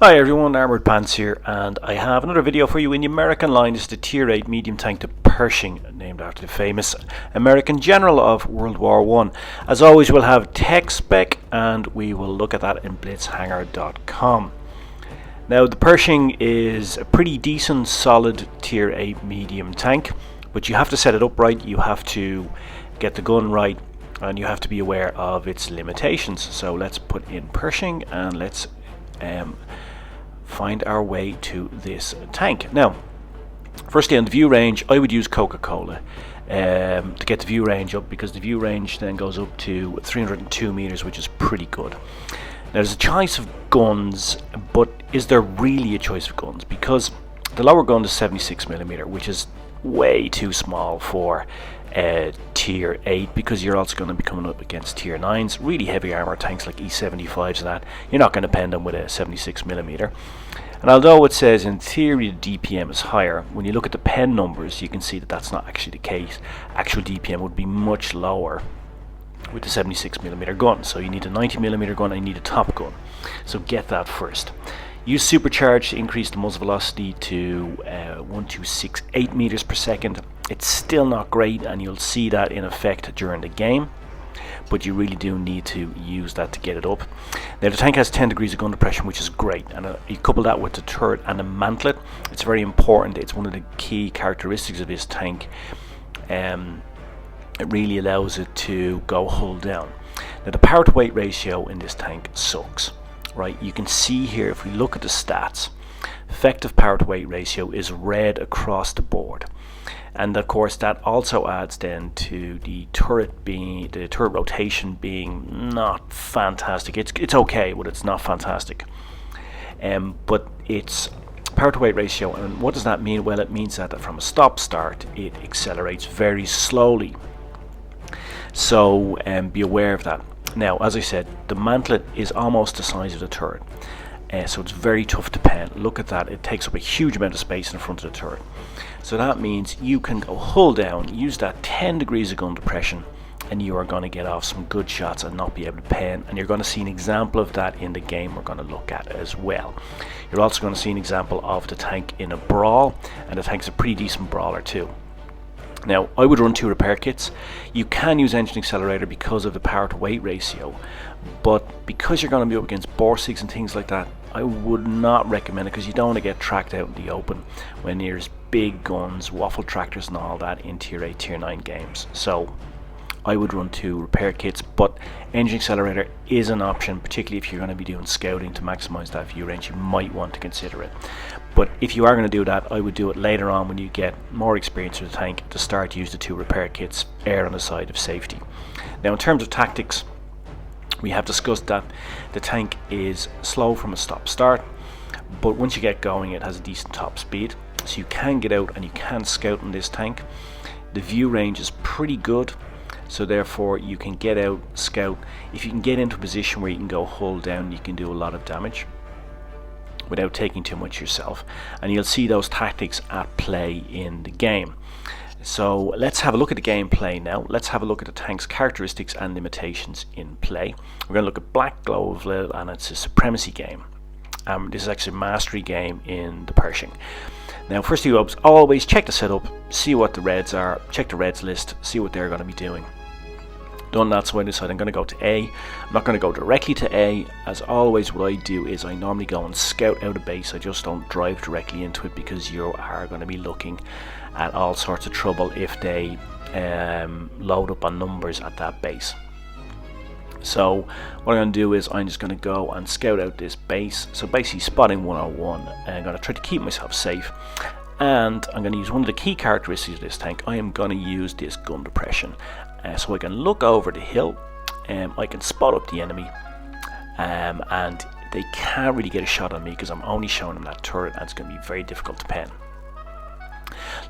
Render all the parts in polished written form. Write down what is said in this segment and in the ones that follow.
Hi everyone, Armoured Pants here, and I have another video for you in the American line. This is the Tier 8 medium tank, the Pershing, named after the famous American general of World War I. As always, we'll have tech spec, and we will look at that in blitzhanger.com. Now, the Pershing is a pretty decent, solid Tier 8 medium tank, but you have to set it up right, you have to get the gun right, and you have to be aware of its limitations. So let's put in Pershing, and let's find our way to this tank. Now, firstly, on the view range, I would use Coca-Cola to get the view range up, because the view range then goes up to 302 meters, which is pretty good. Now, there's a choice of guns, but is there really a choice of guns? Because the lower gun is 76mm, which is way too small for Tier 8, because you're also going to be coming up against Tier 9s, really heavy armor tanks like E75s and that. You're not going to pen them with a 76mm. And although it says in theory the DPM is higher, when you look at the pen numbers, you can see that that's not actually the case. Actual DPM would be much lower with the 76mm gun. So you need a 90mm gun and you need a top gun. So get that first. Use supercharge to increase the muzzle velocity to 1268 meters per second. It's still not great, and you'll see that in effect during the game, but you really do need to use that to get it up. Now, the tank has 10 degrees of gun depression, which is great, and you couple that with the turret and the mantlet. It's very important. It's one of the key characteristics of this tank. It really allows it to go hull down. Now, the power to weight ratio in this tank sucks. Right, you can see here, if we look at the stats, effective power to weight ratio is red across the board, and of course that also adds then to the turret rotation being not fantastic. It's okay, but it's not fantastic. But it's power to weight ratio, and what does that mean? Well, it means that from a stop start it accelerates very slowly. So be aware of that. Now, as I said, the mantlet is almost the size of the turret, so it's very tough to pen. Look at that, it takes up a huge amount of space in front of the turret. So that means you can go hull down, use that 10 degrees of gun depression, and you are going to get off some good shots and not be able to pen. And you're going to see an example of that in the game we're going to look at as well. You're also going to see an example of the tank in a brawl, and the tank's a pretty decent brawler too. Now, I would run 2 repair kits. You can use engine accelerator because of the power to weight ratio, but because you're going to be up against Borsigs and things like that, I would not recommend it, because you don't want to get tracked out in the open when there's big guns, waffle tractors and all that in Tier 8, Tier 9 games. So I would run 2 repair kits, but engine accelerator is an option, particularly if you're going to be doing scouting to maximize that view range. You might want to consider it. But if you are going to do that, I would do it later on when you get more experience with the tank. To start, use the 2 repair kits, err on the side of safety. Now, in terms of tactics, we have discussed that the tank is slow from a stop start, but once you get going it has a decent top speed, so you can get out and you can scout in this tank. The view range is pretty good, so therefore you can get out, scout. If you can get into a position where you can go hull down, you can do a lot of damage without taking too much yourself, and you'll see those tactics at play in the game. So let's have a look at the gameplay now. Let's have a look at the tank's characteristics and limitations in play. We're going to look at Black Glove, and it's a supremacy game. This is actually a mastery game in the Pershing. Now, first you always check the setup, see what the reds are, check the reds list, see what they're going to be doing. Done that, so I decide I'm going to go to A. I'm not going to go directly to A. As always, what I do is I normally go and scout out a base. I just don't drive directly into it, because you are going to be looking at all sorts of trouble if they load up on numbers at that base. So what I'm going to do is I'm just going to go and scout out this base. So basically spotting 101, and I'm going to try to keep myself safe. And I'm going to use one of the key characteristics of this tank. I am going to use this gun depression. So I can look over the hill, I can spot up the enemy, and they can't really get a shot on me because I'm only showing them that turret, and it's going to be very difficult to pen.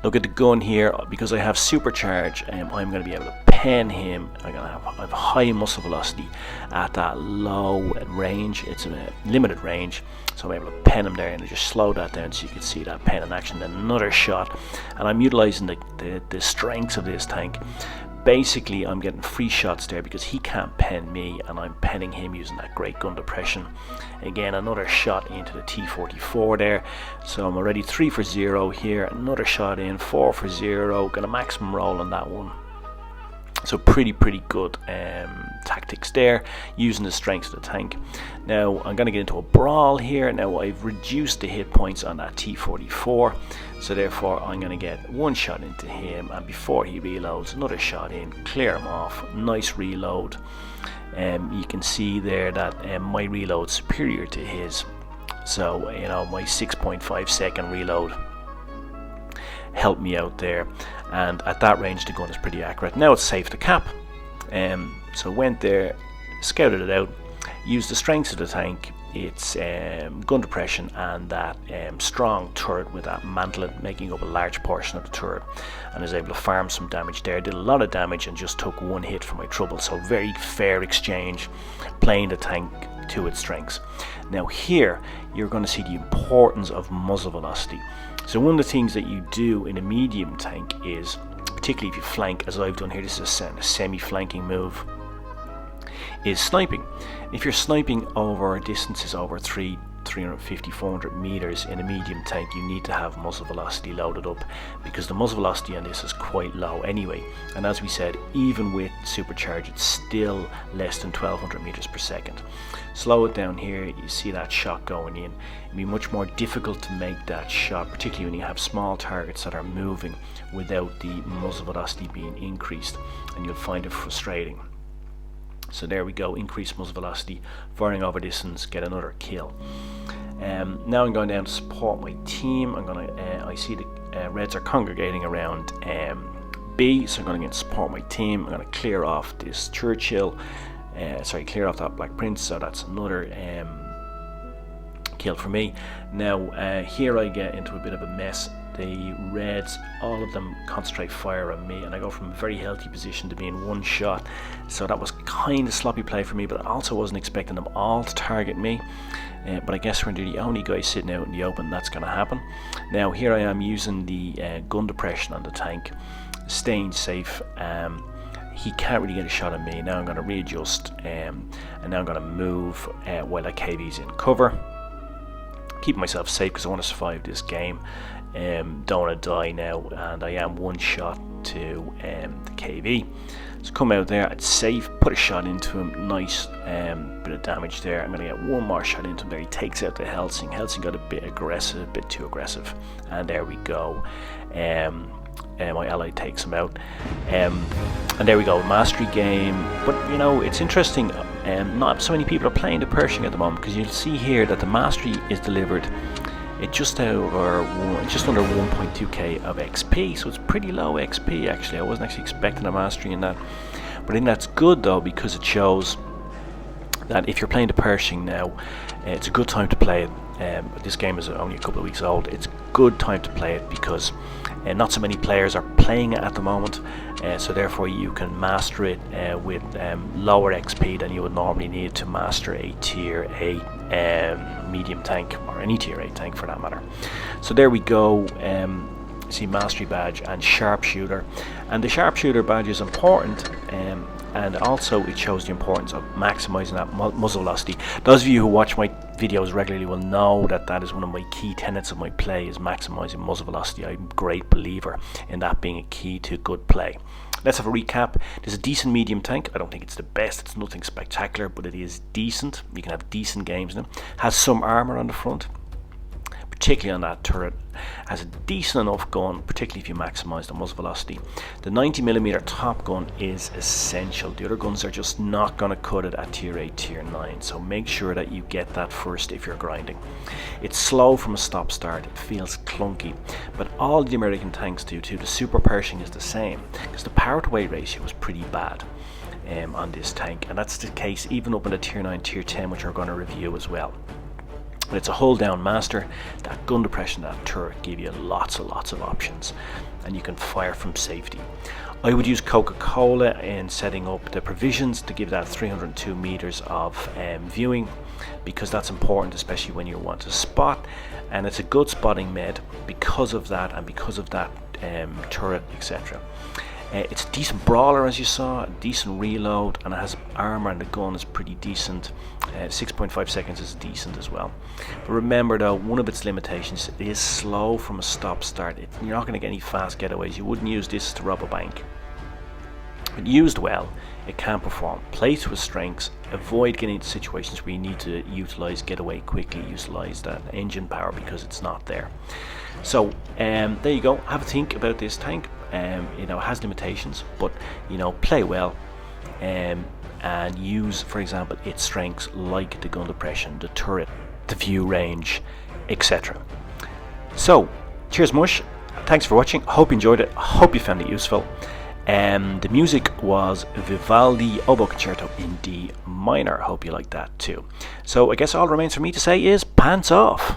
Look at the gun here, because I have supercharge, I'm going to be able to pen him. I'm going to have high muscle velocity at that low range. It's a limited range, so I'm able to pen him there, and I just slow that down so you can see that pen in action. Then another shot, and I'm utilizing the strengths of this tank. basically I'm getting free shots there because he can't pen me and I'm penning him using that great gun depression. Again, another shot into the T44 there, so I'm already 3 for 0 here. Another shot in, 4 for 0, got a maximum roll on that one. So pretty good tactics there, using the strength of the tank. Now I'm going to get into a brawl here. Now I've reduced the hit points on that T44, so therefore I'm going to get one shot into him, and before he reloads, another shot in, clear him off, nice reload. You can see there that my reload's superior to his, so you know, my 6.5 second reload helped me out there, and at that range the gun is pretty accurate. Now it's safe to cap, so went there, scouted it out, used the strengths of the tank, its gun depression and that strong turret with that mantlet making up a large portion of the turret, and was able to farm some damage there. Did a lot of damage and just took one hit for my trouble, so very fair exchange, playing the tank to its strengths. Now here you're going to see the importance of muzzle velocity. So one of the things that you do in a medium tank is, particularly if you flank, as I've done here, this is a semi-flanking move, is sniping. If you're sniping over distances over 350, 400 meters in a medium tank, you need to have muzzle velocity loaded up, because the muzzle velocity on this is quite low anyway, and as we said, even with supercharge it's still less than 1200 meters per second. Slow it down here, you see that shot going in. It'll be much more difficult to make that shot, particularly when you have small targets that are moving without the muzzle velocity being increased, and you'll find it frustrating. So there we go, increase muzzle velocity, firing over distance, get another kill. Now I'm going down to support my team. I see the Reds are congregating around B, so I'm going to get support my team. I'm going to clear off this Churchill, clear off that Black Prince, so that's another kill for me. Now here I get into a bit of a mess. The Reds, all of them concentrate fire on me, and I go from a very healthy position to being one shot, so that was kind of sloppy play for me, but I also wasn't expecting them all to target me. But I guess when they're the only guy sitting out in the open, that's going to happen. Now here I am using the gun depression on the tank, staying safe. He can't really get a shot at me. Now I'm going to readjust, and now I'm going to move while that KV's in cover, keeping myself safe because I want to survive this game. Don't want to die now, and I am one shot to the KV. So come out there, it's safe, put a shot into him, nice bit of damage there. I'm going to get one more shot into him there. He takes out the Helsing. Helsing got a bit aggressive, a bit too aggressive, and there we go. My ally takes him out, and there we go, mastery game. But you know, it's interesting, not so many people are playing the Pershing at the moment, because you'll see here that the mastery is delivered at just under 1.2k of XP, so it's pretty low XP actually. I wasn't actually expecting a mastery in that, but I think that's good though, because it shows that if you're playing the Pershing now, it's a good time to play it. This game is only a couple of weeks old. It's a good time to play it because not so many players are playing it at the moment, so therefore you can master it with lower XP than you would normally need to master a Tier 8 medium tank, or any Tier 8 tank for that matter. So there we go. See mastery badge and sharpshooter, and the sharpshooter badge is important, and also it shows the importance of maximizing that muzzle velocity. Those of you who watch my videos regularly will know that that is one of my key tenets of my play, is maximizing muzzle velocity. I'm a great believer in that being a key to good play. Let's have a recap. There's a decent medium tank. I don't think it's the best, it's nothing spectacular, but it is decent. You can have decent games in it. Has some armour on the front, particularly on that turret. Has a decent enough gun, particularly if you maximise the muzzle velocity. The 90mm top gun is essential. The other guns are just not going to cut it at Tier 8, Tier 9, so make sure that you get that first if you're grinding. It's slow from a stop start, it feels clunky, but all the American tanks do too. The Super Pershing is the same, because the power to weight ratio is pretty bad on this tank, and that's the case even up in the Tier 9, Tier 10, which we're going to review as well. But it's a hold down master. That gun depression, that turret give you lots of options, and you can fire from safety. I would use Coca-Cola in setting up the provisions to give that 302 meters of viewing, because that's important, especially when you want to spot, and it's a good spotting med because of that, and because of that turret, etc. It's a decent brawler, as you saw, a decent reload, and it has armour, and the gun is pretty decent. 6.5 seconds is decent as well. But remember though, one of its limitations is slow from a stop start. You're not going to get any fast getaways. You wouldn't use this to rob a bank. But used well, it can perform. Play to its strengths, avoid getting into situations where you need to utilise getaway quickly, utilise that engine power because it's not there. So there you go, have a think about this tank. It has limitations, but play well, and use, for example, its strengths like the gun depression, the turret, the view range, etc. So cheers Mush, thanks for watching, hope you enjoyed it, hope you found it useful. The music was Vivaldi Oboe Concerto in D minor, hope you like that too. So I guess all remains for me to say is pants off.